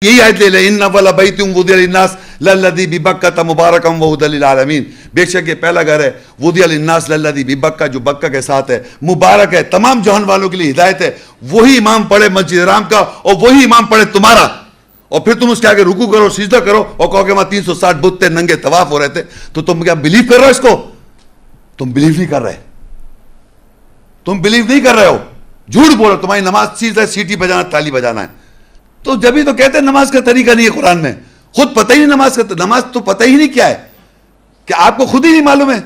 یہی آیت لے لیں، ان اول بیت وضع للناس للذی ببکۃ مبارکا وہدی للعالمین، بے شک یہ پہلا گھر ہے وضع للناس للذی ببکہ، جو بکہ کے ساتھ ہے، مبارک ہے، تمام جہان والوں کے لیے ہدایت ہے۔ وہی امام پڑھے مسجد حرام کا اور وہی امام پڑھے تمہارا، اور پھر تم اس کے آگے رکوع کرو، سجدہ کرو اور کہو کہ وہاں 360 بت تھے، ننگے طواف ہو رہے تھے، تو تم کیا بلیو کر رہے ہو اس کو؟ تم بلیو نہیں کر رہے، تم بلیو نہیں کر رہے ہو، جھوٹ بولو۔ تمہاری نماز چیز ہے سیٹی بجانا، تالی بجانا ہے، تو جبھی تو کہتے ہیں نماز کا طریقہ نہیں ہے قرآن میں، خود پتہ ہی نہیں نماز تو پتہ ہی نہیں کیا ہے، کہ آپ کو خود ہی نہیں معلوم ہے،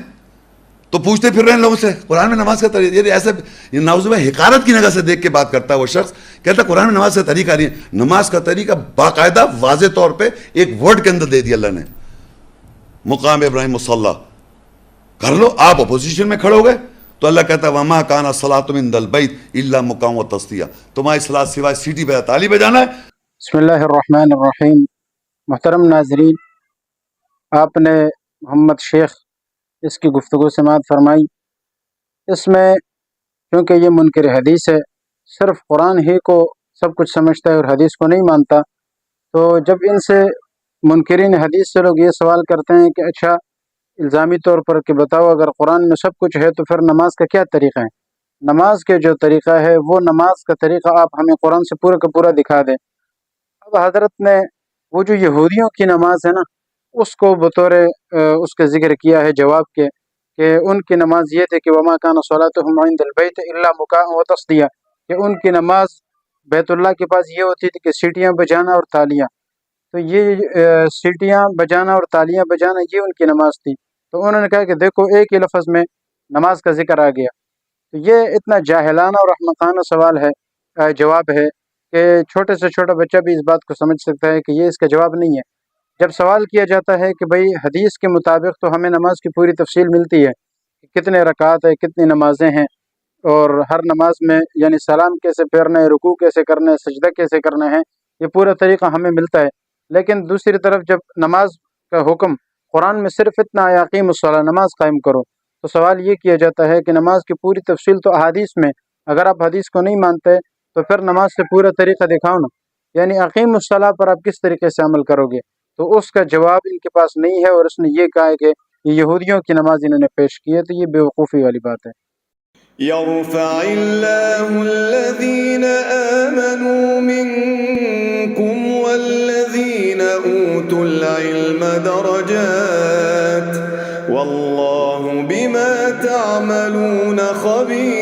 تو پوچھتے پھر رہے ہیں لوگوں سے قرآن میں نماز کا طریقہ، یہ ایسے نعوذ باللہ حقارت کی نگاہ سے دیکھ کے بات کرتا ہے وہ شخص، کہتا ہے قرآن میں نماز کا طریقہ نہیں ہے۔ نماز کا طریقہ باقاعدہ واضح طور پہ ایک ورڈ کے اندر دے دیا اللہ نے، مقام ابراہیم مصلی کر لو۔ آپ اپوزیشن میں کھڑے ہو گئے تو اللہ کہتا ہے وما کان الصلاۃ من البیت الا مقام و تصدیہ، تمہاری صلاۃ سوائے سیٹی بجا تالی بجانا ہے۔ بسم اللہ الرحمن الرحیم۔ محترم ناظرین، آپ نے محمد شیخ اس کی گفتگو سماعت فرمائی، اس میں کیونکہ یہ منکر حدیث ہے، صرف قرآن ہی کو سب کچھ سمجھتا ہے اور حدیث کو نہیں مانتا، تو جب ان سے منکرین حدیث سے لوگ یہ سوال کرتے ہیں کہ اچھا الزامی طور پر کہ بتاؤ اگر قرآن میں سب کچھ ہے تو پھر نماز کا کیا طریقہ ہے؟ نماز کے جو طریقہ ہے وہ نماز کا طریقہ آپ ہمیں قرآن سے پورا کا پورا دکھا دیں۔ اب حضرت نے وہ جو یہودیوں کی نماز ہے نا، اس کو بطور اس کا ذکر کیا ہے جواب کے، کہ ان کی نماز یہ تھی کہ وما کان صلاتهم عند البیت الا مکاء و تصدیہ، کہ ان کی نماز بیت اللہ کے پاس یہ ہوتی تھی کہ سیٹیاں بجانا اور تالیاں، تو یہ سیٹیاں بجانا اور تالیاں بجانا یہ ان کی نماز تھی۔ تو انہوں نے کہا کہ دیکھو ایک ہی لفظ میں نماز کا ذکر آ گیا۔ تو یہ اتنا جاہلانہ اور احمقانہ سوال ہے، جواب ہے کہ چھوٹے سے چھوٹا بچہ بھی اس بات کو سمجھ سکتا ہے کہ یہ اس کا جواب نہیں ہے۔ جب سوال کیا جاتا ہے کہ بھئی حدیث کے مطابق تو ہمیں نماز کی پوری تفصیل ملتی ہے کہ کتنے رکعات ہے، کتنی نمازیں ہیں، اور ہر نماز میں یعنی سلام کیسے پھیرنا ہے، رکوع کیسے کرنا ہے، سجدہ کیسے کرنا ہے، یہ پورا طریقہ ہمیں ملتا ہے۔ لیکن دوسری طرف جب نماز کا حکم قرآن میں صرف اتنا ہے اقیموا الصلاۃ، نماز قائم کرو، تو سوال یہ کیا جاتا ہے کہ نماز کی پوری تفصیل تو احادیث میں، اگر آپ حدیث کو نہیں مانتے تو پھر نماز سے پورا طریقہ دکھاؤ نا، یعنی اقیموا الصلاۃ پر آپ کس طریقے سے عمل کرو گے؟ تو اس کا جواب ان کے پاس نہیں ہے، اور اس نے یہ کہا ہے کہ یہ یہودیوں کی نماز انہوں نے پیش کی ہے، تو یہ بیوقوفی والی بات ہے۔ يرفع الله الذين آمنوا منكم والذين أوتوا العلم درجات والله بما تعملون خبير۔